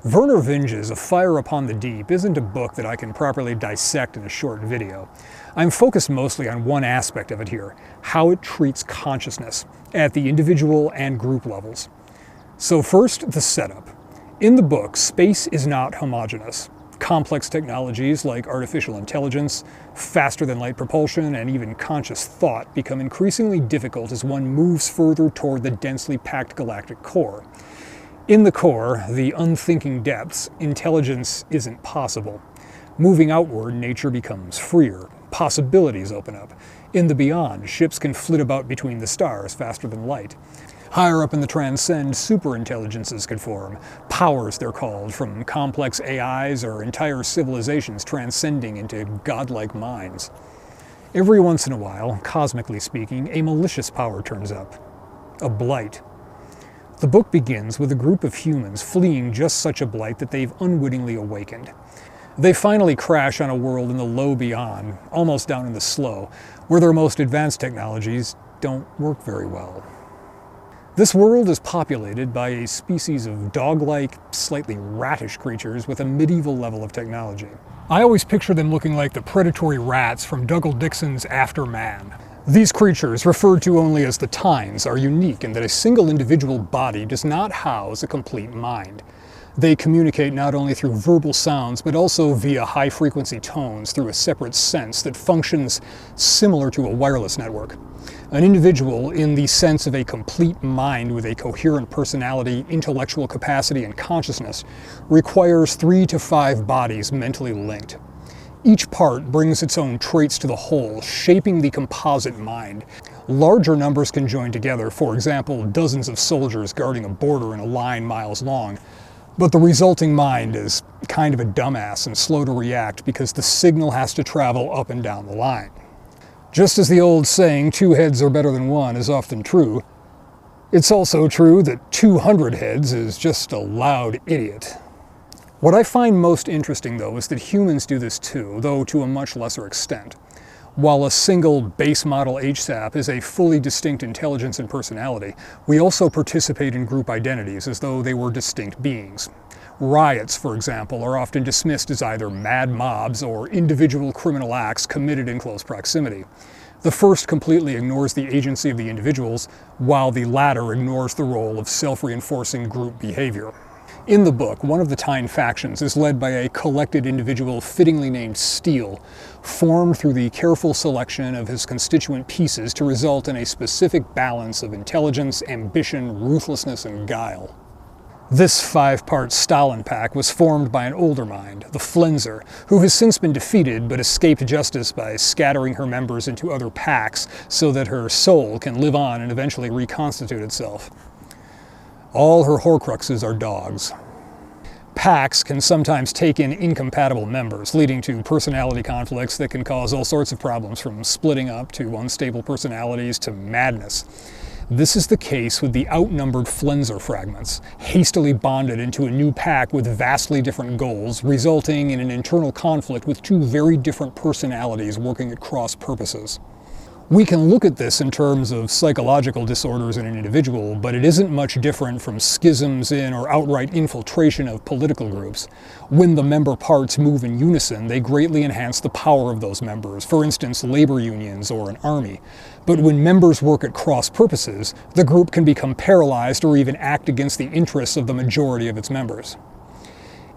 Vernor Vinge's A Fire Upon the Deep isn't a book that I can properly dissect in a short video. I'm focused mostly on one aspect of it here, how it treats consciousness at the individual and group levels. So first, the setup. In the book, space is not homogeneous. Complex technologies like artificial intelligence, faster-than-light propulsion, and even conscious thought become increasingly difficult as one moves further toward the densely packed galactic core. In the core, the unthinking depths, intelligence isn't possible. Moving outward, nature becomes freer. Possibilities open up. In the beyond, ships can flit about between the stars faster than light. Higher up in the transcend, superintelligences can form. Powers, they're called, from complex AIs or entire civilizations transcending into godlike minds. Every once in a while, cosmically speaking, a malicious power turns up. A blight. The book begins with a group of humans fleeing just such a blight that they've unwittingly awakened. They finally crash on a world in the low beyond, almost down in the slow, where their most advanced technologies don't work very well. This world is populated by a species of dog-like, slightly rattish creatures with a medieval level of technology. I always picture them looking like the predatory rats from Dougal Dixon's After Man. These creatures, referred to only as the Tines, are unique in that a single individual body does not house a complete mind. They communicate not only through verbal sounds, but also via high-frequency tones through a separate sense that functions similar to a wireless network. An individual, in the sense of a complete mind with a coherent personality, intellectual capacity, and consciousness, requires 3 to 5 bodies mentally linked. Each part brings its own traits to the whole, shaping the composite mind. Larger numbers can join together, for example, dozens of soldiers guarding a border in a line miles long. But the resulting mind is kind of a dumbass and slow to react because the signal has to travel up and down the line. Just as the old saying, 2 heads are better than 1, is often true, it's also true that 200 heads is just a loud idiot. What I find most interesting, though, is that humans do this too, though to a much lesser extent. While a single base model HSAP is a fully distinct intelligence and personality, we also participate in group identities as though they were distinct beings. Riots, for example, are often dismissed as either mad mobs or individual criminal acts committed in close proximity. The first completely ignores the agency of the individuals, while the latter ignores the role of self-reinforcing group behavior. In the book, one of the Tine factions is led by a collected individual fittingly named Steel, formed through the careful selection of his constituent pieces to result in a specific balance of intelligence, ambition, ruthlessness, and guile. This 5-part Stalin pack was formed by an older mind, the Flenser, who has since been defeated but escaped justice by scattering her members into other packs so that her soul can live on and eventually reconstitute itself. All her Horcruxes are dogs. Packs can sometimes take in incompatible members, leading to personality conflicts that can cause all sorts of problems, from splitting up to unstable personalities to madness. This is the case with the outnumbered Flenser fragments, hastily bonded into a new pack with vastly different goals, resulting in an internal conflict with 2 very different personalities working at cross purposes. We can look at this in terms of psychological disorders in an individual, but it isn't much different from schisms in or outright infiltration of political groups. When the member parts move in unison, they greatly enhance the power of those members, for instance, labor unions or an army. But when members work at cross purposes, the group can become paralyzed or even act against the interests of the majority of its members.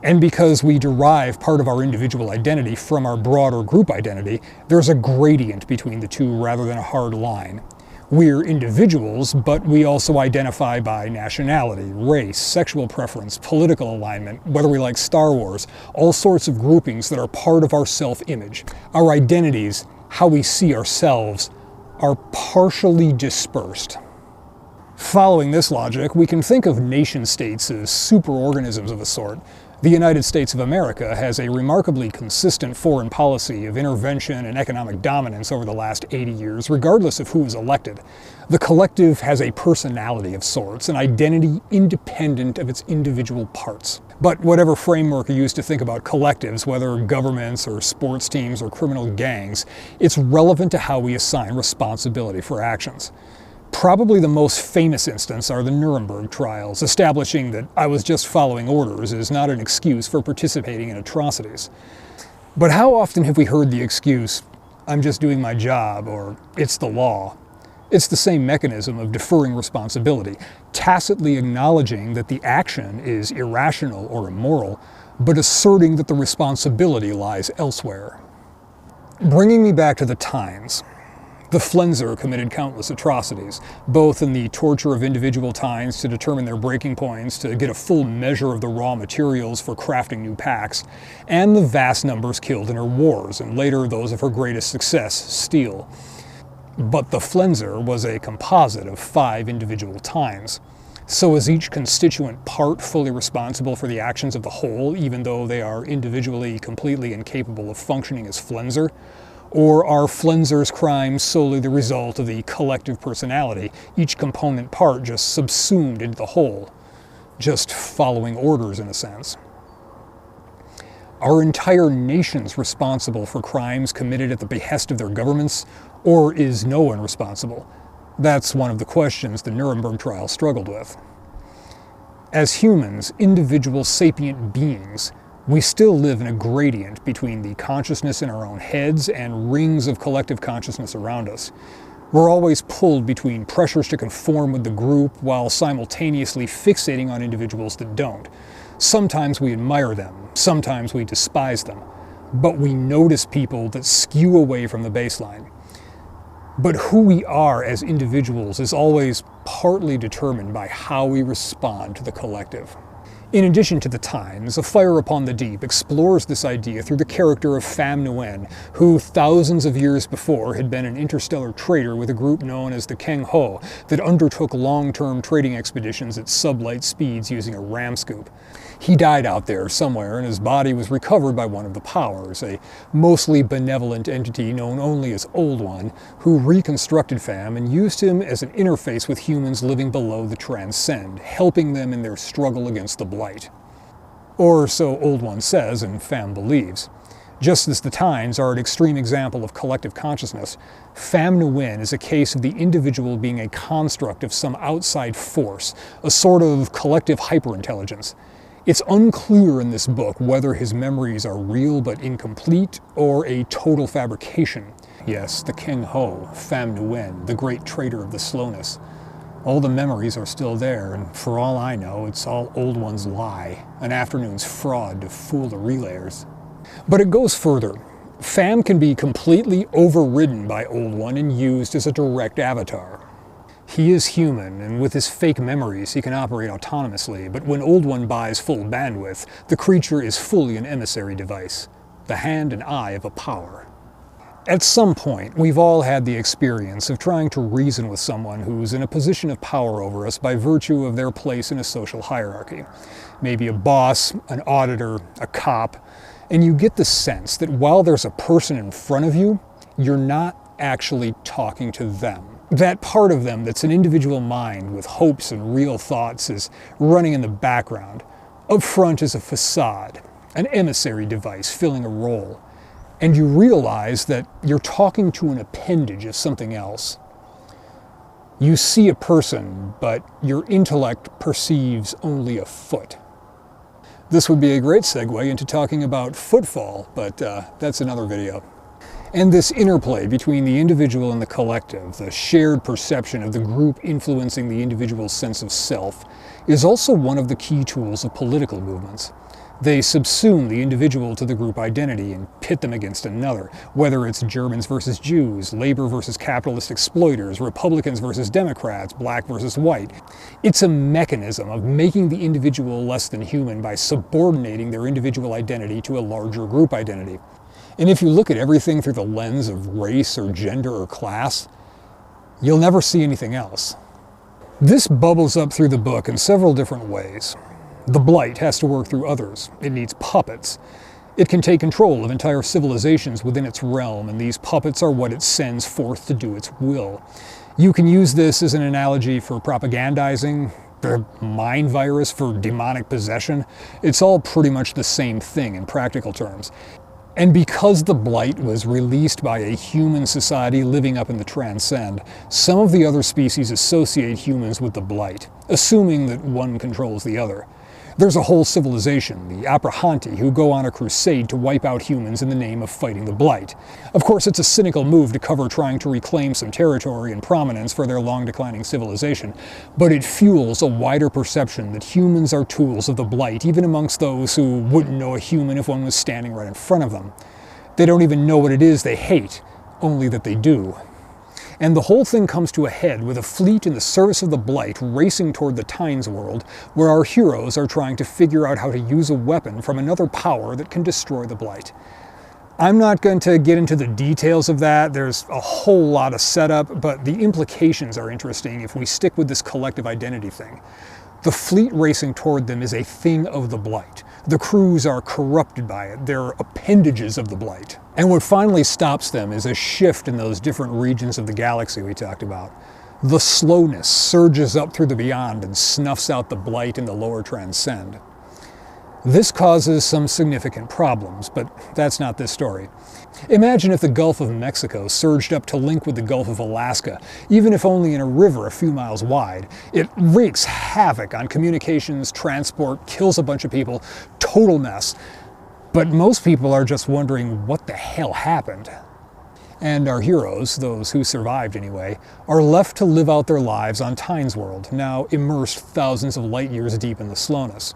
And because we derive part of our individual identity from our broader group identity, there's a gradient between the two rather than a hard line. We're individuals, but we also identify by nationality, race, sexual preference, political alignment, whether we like Star Wars, all sorts of groupings that are part of our self-image. Our identities, how we see ourselves, are partially dispersed. Following this logic, we can think of nation-states as superorganisms of a sort. The United States of America has a remarkably consistent foreign policy of intervention and economic dominance over the last 80 years, regardless of who is elected. The collective has a personality of sorts, an identity independent of its individual parts. But whatever framework you use to think about collectives, whether governments or sports teams or criminal gangs, it's relevant to how we assign responsibility for actions. Probably the most famous instance are the Nuremberg trials, establishing that I was just following orders is not an excuse for participating in atrocities. But how often have we heard the excuse, I'm just doing my job, or it's the law? It's the same mechanism of deferring responsibility, tacitly acknowledging that the action is irrational or immoral, but asserting that the responsibility lies elsewhere. Bringing me back to the times. The Flenser committed countless atrocities, both in the torture of individual tines to determine their breaking points, to get a full measure of the raw materials for crafting new packs, and the vast numbers killed in her wars, and later those of her greatest success, steel. But the Flenser was a composite of 5 individual tines. So is each constituent part fully responsible for the actions of the whole, even though they are individually completely incapable of functioning as Flenser? Or are Flenser's crimes solely the result of the collective personality, each component part just subsumed into the whole, just following orders in a sense? Are entire nations responsible for crimes committed at the behest of their governments, or is no one responsible? That's one of the questions the Nuremberg trial struggled with. As humans, individual sapient beings, we still live in a gradient between the consciousness in our own heads and rings of collective consciousness around us. We're always pulled between pressures to conform with the group while simultaneously fixating on individuals that don't. Sometimes we admire them, sometimes we despise them, but we notice people that skew away from the baseline. But who we are as individuals is always partly determined by how we respond to the collective. In addition to the times, A Fire Upon the Deep explores this idea through the character of Pham Nguyen, who thousands of years before had been an interstellar trader with a group known as the Keng Ho that undertook long-term trading expeditions at sublight speeds using a ram scoop. He died out there somewhere, and his body was recovered by one of the powers, a mostly benevolent entity known only as Old One, who reconstructed Pham and used him as an interface with humans living below the transcend, helping them in their struggle against the blight. Or so Old One says, and Pham believes. Just as the Tines are an extreme example of collective consciousness, Pham Nguyen is a case of the individual being a construct of some outside force, a sort of collective hyperintelligence. It's unclear in this book whether his memories are real but incomplete, or a total fabrication. Yes, the Keng Ho, Pham Nguyen, the great trader of the slowness. All the memories are still there, and for all I know, it's all Old One's lie, an afternoon's fraud to fool the relayers. But it goes further. Pham can be completely overridden by Old One and used as a direct avatar. He is human, and with his fake memories he can operate autonomously, but when Old One buys full bandwidth, the creature is fully an emissary device, the hand and eye of a power. At some point, we've all had the experience of trying to reason with someone who's in a position of power over us by virtue of their place in a social hierarchy. Maybe a boss, an auditor, a cop, and you get the sense that while there's a person in front of you, you're not actually talking to them. That part of them that's an individual mind with hopes and real thoughts is running in the background. Up front is a facade, an emissary device filling a role. And you realize that you're talking to an appendage of something else. You see a person, but your intellect perceives only a foot. This would be a great segue into talking about footfall, but that's another video. And this interplay between the individual and the collective, the shared perception of the group influencing the individual's sense of self, is also one of the key tools of political movements. They subsume the individual to the group identity and pit them against another, whether it's Germans versus Jews, labor versus capitalist exploiters, Republicans versus Democrats, black versus white. It's a mechanism of making the individual less than human by subordinating their individual identity to a larger group identity. And if you look at everything through the lens of race or gender or class, you'll never see anything else. This bubbles up through the book in several different ways. The blight has to work through others. It needs puppets. It can take control of entire civilizations within its realm, and these puppets are what it sends forth to do its will. You can use this as an analogy for propagandizing, the mind virus for demonic possession. It's all pretty much the same thing in practical terms. And because the blight was released by a human society living up in the transcend, some of the other species associate humans with the blight, assuming that one controls the other. There's a whole civilization, the Aprahanti, who go on a crusade to wipe out humans in the name of fighting the blight. Of course, it's a cynical move to cover trying to reclaim some territory and prominence for their long-declining civilization, but it fuels a wider perception that humans are tools of the blight, even amongst those who wouldn't know a human if one was standing right in front of them. They don't even know what it is they hate, only that they do. And the whole thing comes to a head with a fleet in the service of the blight racing toward the Tynes world, where our heroes are trying to figure out how to use a weapon from another power that can destroy the blight. I'm not going to get into the details of that. There's a whole lot of setup, but the implications are interesting if we stick with this collective identity thing. The fleet racing toward them is a thing of the blight. The crews are corrupted by it. They're appendages of the blight. And what finally stops them is a shift in those different regions of the galaxy we talked about. The slowness surges up through the beyond and snuffs out the blight in the lower transcend. This causes some significant problems, but that's not this story. Imagine if the Gulf of Mexico surged up to link with the Gulf of Alaska, even if only in a river a few miles wide. It wreaks havoc on communications, transport, kills a bunch of people, total mess. But most people are just wondering what the hell happened. And our heroes, those who survived anyway, are left to live out their lives on Tynes world, now immersed thousands of light years deep in the slowness.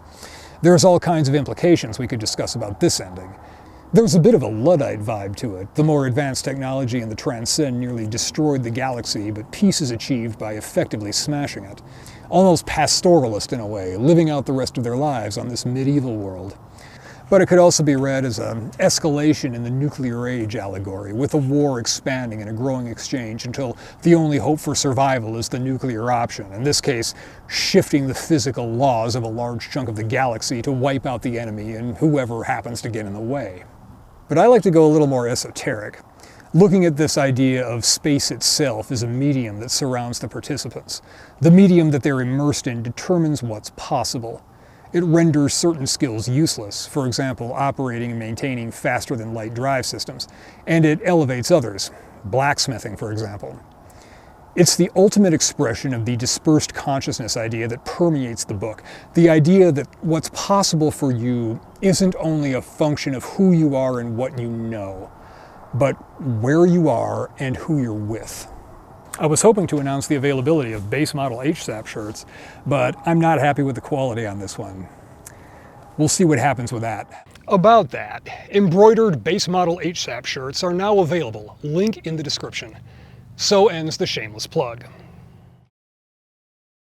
There's all kinds of implications we could discuss about this ending. There's a bit of a Luddite vibe to it. The more advanced technology in the transcend nearly destroyed the galaxy, but peace is achieved by effectively smashing it. Almost pastoralist in a way, living out the rest of their lives on this medieval world. But it could also be read as an escalation in the nuclear age allegory, with a war expanding and a growing exchange until the only hope for survival is the nuclear option, in this case, shifting the physical laws of a large chunk of the galaxy to wipe out the enemy and whoever happens to get in the way. But I like to go a little more esoteric, looking at this idea of space itself as a medium that surrounds the participants. The medium that they're immersed in determines what's possible. It renders certain skills useless, for example, operating and maintaining faster-than-light drive systems, and it elevates others, blacksmithing, for example. It's the ultimate expression of the dispersed consciousness idea that permeates the book, the idea that what's possible for you isn't only a function of who you are and what you know, but where you are and who you're with. I was hoping to announce the availability of base model HSAP shirts, but I'm not happy with the quality on this one. We'll see what happens with that. About that, embroidered base model HSAP shirts are now available, link in the description. So ends the shameless plug.